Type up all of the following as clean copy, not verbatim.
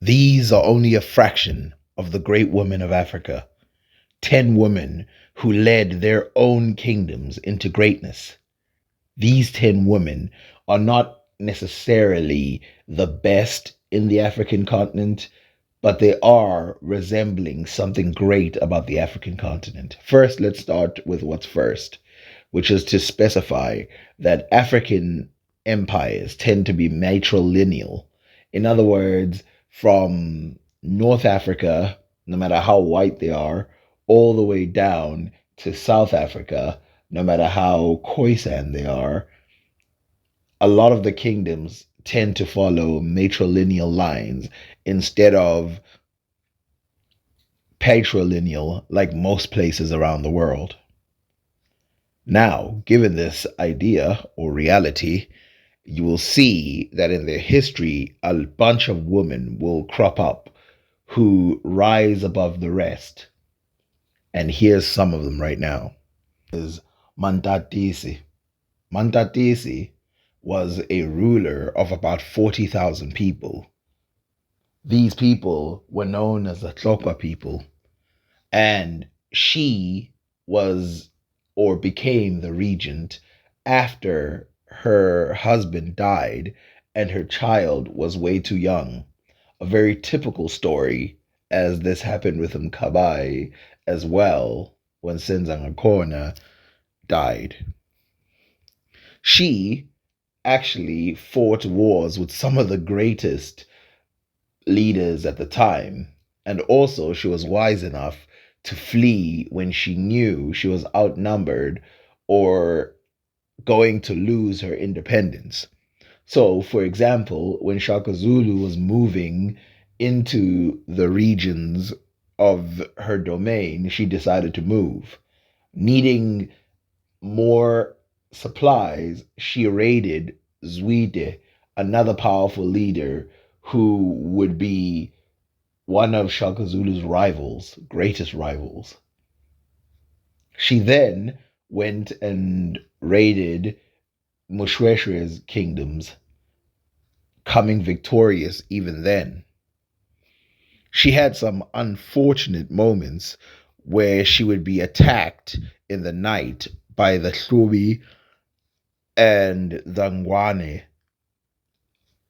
These are only a fraction of the great women of Africa. 10 women who led their own kingdoms into greatness. These 10 women are not necessarily the best in the African continent, but they are resembling something great about the African continent. First, let's start with what's first, which is to specify that African empires tend to be matrilineal. In other words, from North Africa, no matter how white they are, all the way down to South Africa, no matter how Khoisan they are, a lot of the kingdoms tend to follow matrilineal lines instead of patrilineal like most places around the world. Now, given this idea or reality, you will see that in their history, a bunch of women will crop up who rise above the rest. And here's some of them right now. Is Mantatisi. Mantatisi was a ruler of about 40,000 people. These people were known as the Tlokwa people, and she was or became the regent after her husband died and her child was way too young. A very typical story, as this happened with Mkabayi as well when Senzangakona died. She actually fought wars with some of the greatest leaders at the time, and also she was wise enough to flee when she knew she was outnumbered or going to lose her independence. So, for example, when Shaka Zulu was moving into the regions of her domain, she decided to move. Needing more supplies, she raided Zwide, another powerful leader who would be one of Shaka Zulu's rivals, greatest rivals. She then went and raided Mushweshwe's kingdoms, coming victorious even then. She had some unfortunate moments where she would be attacked in the night by the Hlubi and the Ngwane,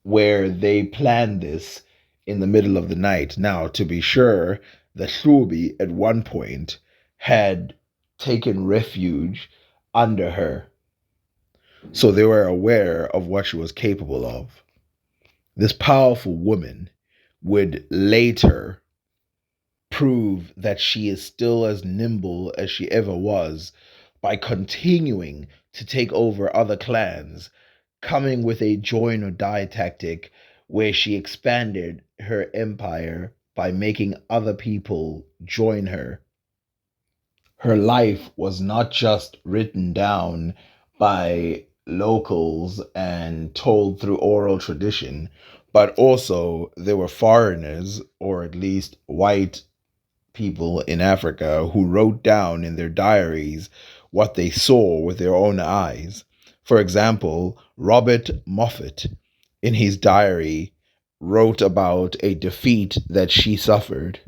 where they planned this in the middle of the night. Now, to be sure, the Hlubi at one point had taken refuge under her, so they were aware of what she was capable of. This powerful woman would later prove that she is still as nimble as she ever was by continuing to take over other clans, coming with a join or die tactic where she expanded her empire by making other people join her. Her life was not just written down by locals and told through oral tradition, but also there were foreigners, or at least white people in Africa, who wrote down in their diaries what they saw with their own eyes. For example, Robert Moffat, in his diary, wrote about a defeat that she suffered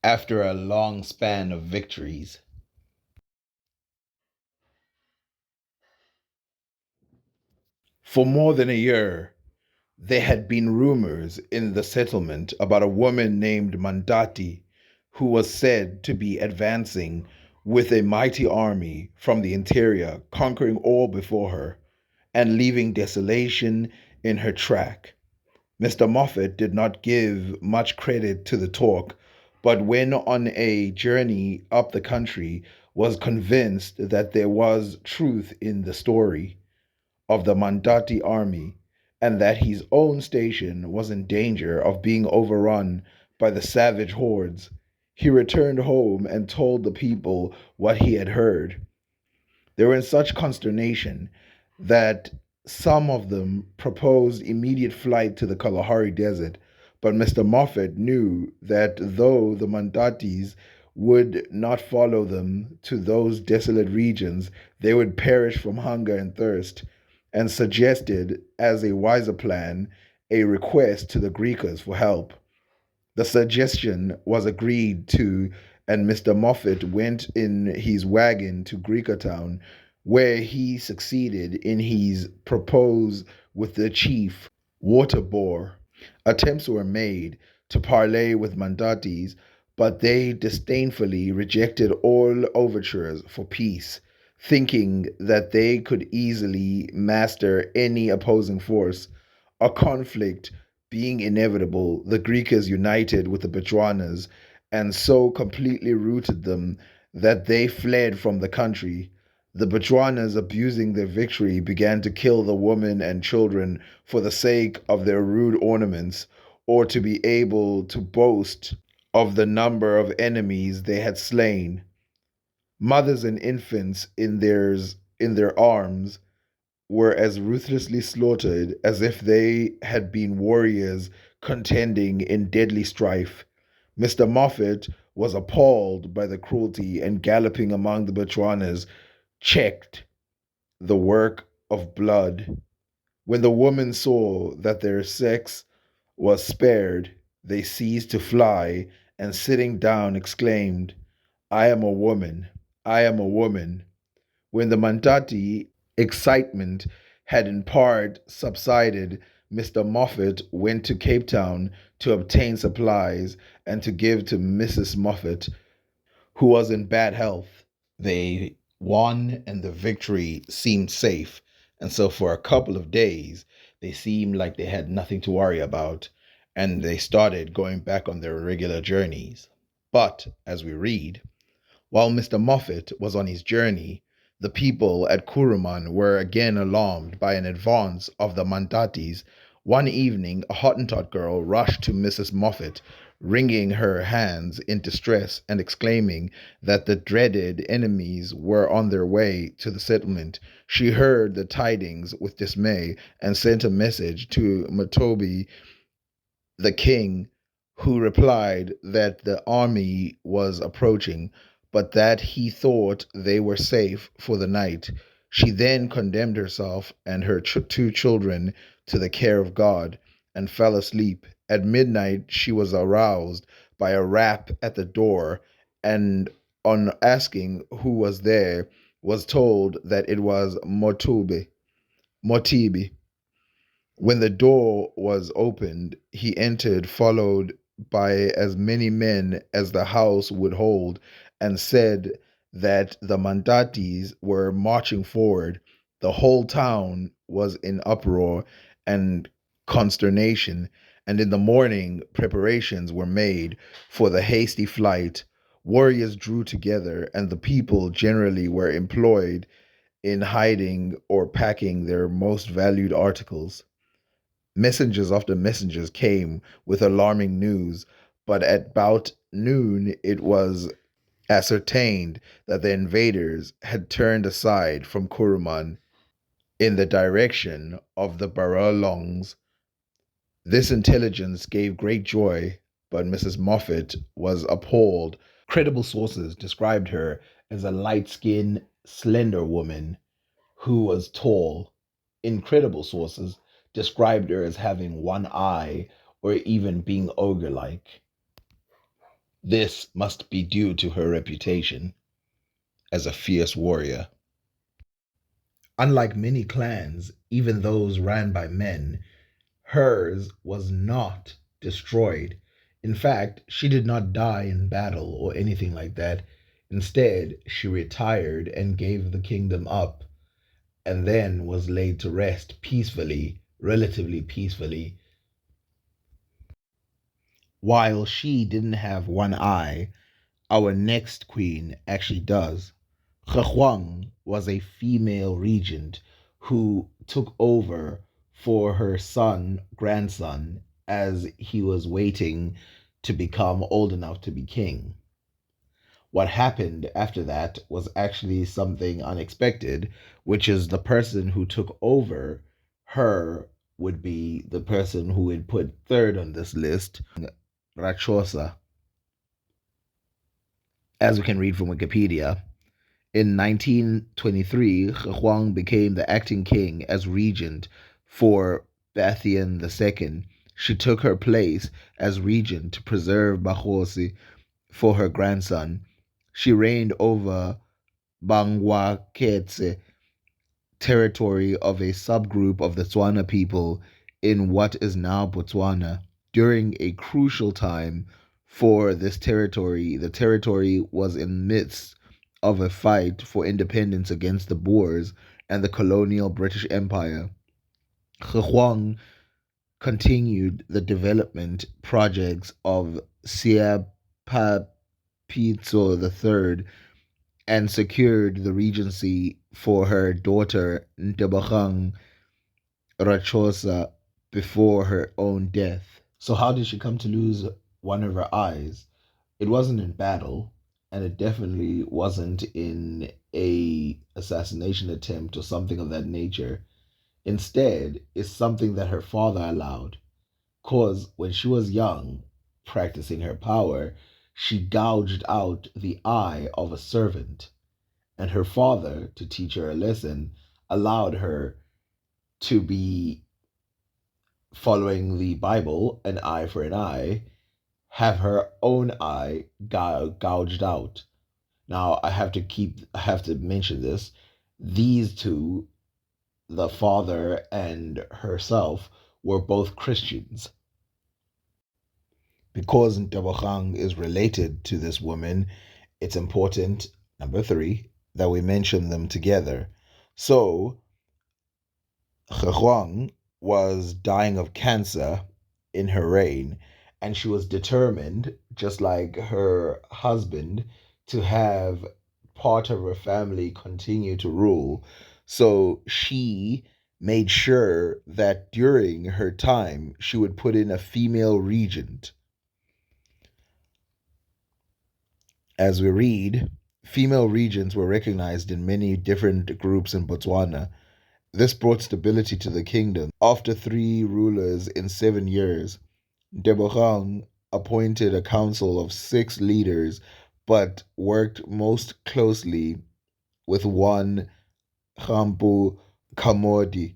after a long span of victories. For more than a year, there had been rumors in the settlement about a woman named Mandati who was said to be advancing with a mighty army from the interior, conquering all before her and leaving desolation in her track. Mr. Moffat did not give much credit to the talk, but when on a journey up the country, was convinced that there was truth in the story of the Mandati army and that his own station was in danger of being overrun by the savage hordes. He returned home and told the people what he had heard. They were in such consternation that some of them proposed immediate flight to the Kalahari Desert, but Mr. Moffat knew that though the Mandatis would not follow them to those desolate regions, they would perish from hunger and thirst, and suggested, as a wiser plan, a request to the Greekers for help. The suggestion was agreed to, and Mr. Moffat went in his wagon to Greekertown, where he succeeded in his propose with the chief Waterboar. Attempts were made to parley with Mandatis, but they disdainfully rejected all overtures for peace, thinking that they could easily master any opposing force. A conflict being inevitable, the Greekers united with the Bechuanas and so completely routed them that they fled from the country. The Bechuanas, abusing their victory, began to kill the women and children for the sake of their rude ornaments, or to be able to boast of the number of enemies they had slain. Mothers and infants in their arms were as ruthlessly slaughtered as if they had been warriors contending in deadly strife. Mr. Moffat was appalled by the cruelty and galloping among the Bechuanas checked the work of blood. When the women saw that their sex was spared, they ceased to fly and sitting down exclaimed, I am a woman, I am a woman. When the Mandati excitement had in part subsided, Mr. Moffat went to Cape Town to obtain supplies and to give to Mrs. Moffat, who was in bad health. They won and the victory seemed safe. And so for a couple of days, they seemed like they had nothing to worry about. And they started going back on their regular journeys. But as we read, while Mr. Moffat was on his journey, the people at Kuruman were again alarmed by an advance of the Mandatis. One evening, a Hottentot girl rushed to Mrs. Moffat, wringing her hands in distress and exclaiming that the dreaded enemies were on their way to the settlement. She heard the tidings with dismay and sent a message to Matobi, the king, who replied that the army was approaching, but that he thought they were safe for the night. She then condemned herself and her two children to the care of God and fell asleep. At midnight, she was aroused by a rap at the door, and on asking who was there, was told that it was Motibi. When the door was opened, he entered, followed by as many men as the house would hold, and said that the Mandatis were marching forward. The whole town was in uproar and consternation, and in the morning preparations were made for the hasty flight. Warriors drew together, and the people generally were employed in hiding or packing their most valued articles. Messengers after messengers came with alarming news, but at about noon it was ascertained that the invaders had turned aside from Kuruman in the direction of the Barolongs. This intelligence gave great joy, but Mrs. Moffat was appalled. Credible sources described her as a light skinned, slender woman who was tall. Incredible sources described her as having one eye or even being ogre like. This must be due to her reputation as a fierce warrior. Unlike many clans, even those ran by men, hers was not destroyed. In fact, she did not die in battle or anything like that. Instead, she retired and gave the kingdom up, and then was laid to rest peacefully, relatively peacefully. While she didn't have one eye, our next queen actually does. Huang was a female regent who took over for her grandson, as he was waiting to become old enough to be king. What happened after that was actually something unexpected, which is the person who took over her would be the person who would put third on this list, Rachosa. As we can read from Wikipedia, in 1923, Huang became the acting king as regent for Bathian II, she took her place as regent to preserve Bakhosi for her grandson. She reigned over Bangwaketse, territory of a subgroup of the Tswana people in what is now Botswana. During a crucial time for this territory, the territory was in the midst of a fight for independence against the Boers and the colonial British Empire. Huang continued the development projects of Siapapitso III and secured the regency for her daughter Ntebogeng Rachosa before her own death. So, how did she come to lose one of her eyes? It wasn't in battle, and it definitely wasn't in a assassination attempt or something of that nature. Instead, it's something that her father allowed. Cause when she was young, practicing her power, she gouged out the eye of a servant, and her father, to teach her a lesson, allowed her to be following the Bible, an eye for an eye, have her own eye gouged out. Now I have to mention this. These two, the father and herself, were both Christians. Because Ntebogang is related to this woman, it's important, number three, that we mention them together. So, Huang was dying of cancer in her reign, and she was determined, just like her husband, to have part of her family continue to rule. So she made sure that during her time, she would put in a female regent. As we read, female regents were recognized in many different groups in Botswana. This brought stability to the kingdom. After 3 rulers in 7 years, Debogang appointed a council of 6 leaders, but worked most closely with one Gampu Kamodi.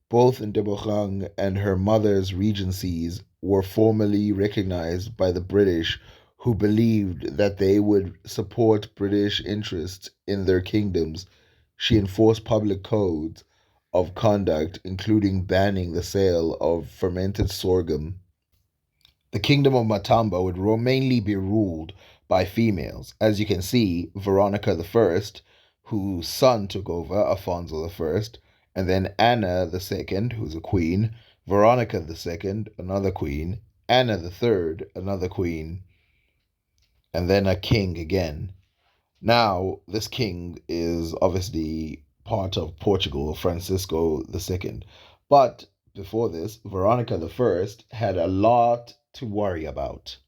Both Debogang and her mother's regencies were formally recognized by the British, who believed that they would support British interests in their kingdoms. She enforced public codes of conduct, including banning the sale of fermented sorghum. The kingdom of Matamba would mainly be ruled by females. As you can see, Veronica I, whose son took over, Alfonso I, and then Anna II, who's a queen, Veronica II, another queen, Anna III, another queen, and then a king again. Now, this king is obviously part of Portugal, Francisco II. But before this, Veronica I had a lot to worry about.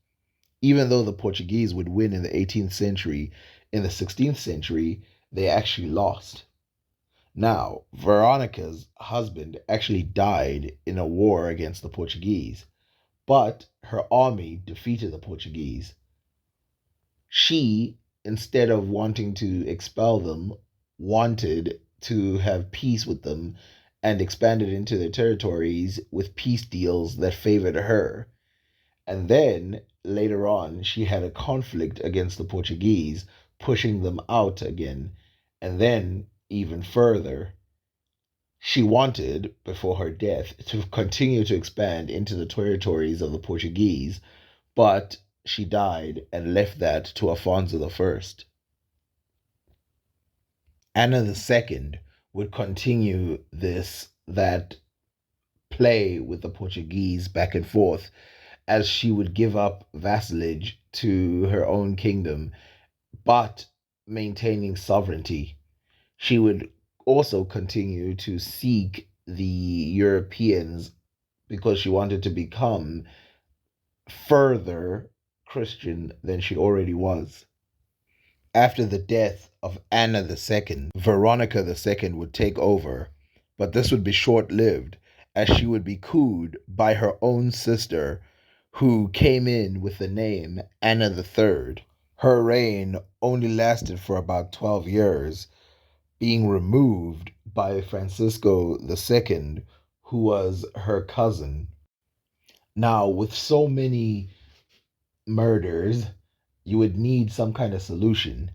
Even though the Portuguese would win in the 18th century, in the 16th century, they actually lost. Now, Veronica's husband actually died in a war against the Portuguese, but her army defeated the Portuguese. She, instead of wanting to expel them, wanted to have peace with them and expanded into their territories with peace deals that favored her. And then later on, she had a conflict against the Portuguese, pushing them out again. And then, even further, she wanted, before her death, to continue to expand into the territories of the Portuguese, but she died and left that to Alfonso I. Anna II would continue that play with the Portuguese back and forth, as she would give up vassalage to her own kingdom, but maintaining sovereignty. She would also continue to seek the Europeans because she wanted to become further Christian than she already was. After the death of Anna II, Veronica II would take over, but this would be short lived, as she would be cooed by her own sister, who came in with the name Anna III. Her reign only lasted for about 12 years, being removed by Francisco II, who was her cousin. Now, with so many murders, you would need some kind of solution.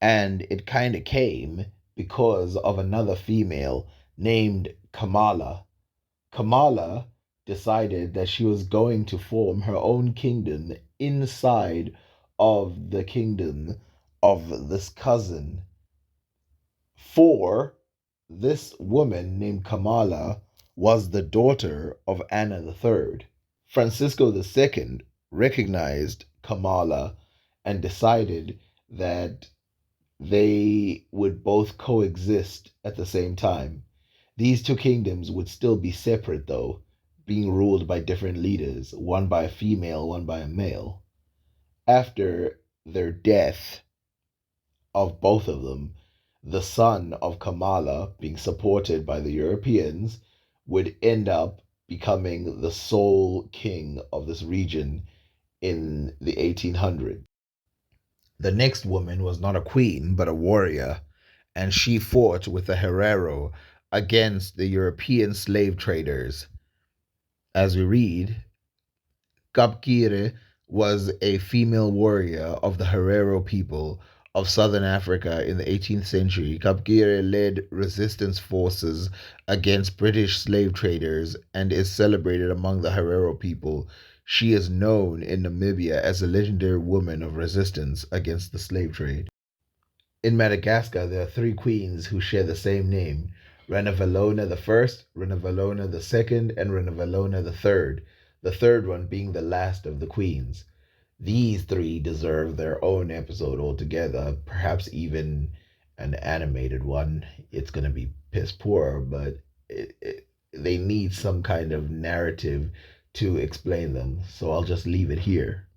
And it kind of came because of another female named Kamala. Kamala decided that she was going to form her own kingdom inside of the kingdom of this cousin. For this woman named Kamala was the daughter of Anna the Third. Francisco II recognized Kamala and decided that they would both coexist at the same time. These two kingdoms would still be separate, though, being ruled by different leaders, one by a female, one by a male. After their death of both of them, the son of Kamala, being supported by the Europeans, would end up becoming the sole king of this region in the 1800s. The next woman was not a queen, but a warrior, and she fought with the Herero against the European slave traders. As we read, Kapkire was a female warrior of the Herero people of southern Africa in the 18th century. Kapkire led resistance forces against British slave traders and is celebrated among the Herero people. She is known in Namibia as a legendary woman of resistance against the slave trade. In Madagascar, there are three queens who share the same name: Ranavalona the First, Ranavalona the Second, and Ranavalona the Third, the third one being the last of the queens. These three deserve their own episode altogether, perhaps even an animated one. It's going to be piss poor, but they need some kind of narrative to explain them, so I'll just leave it here.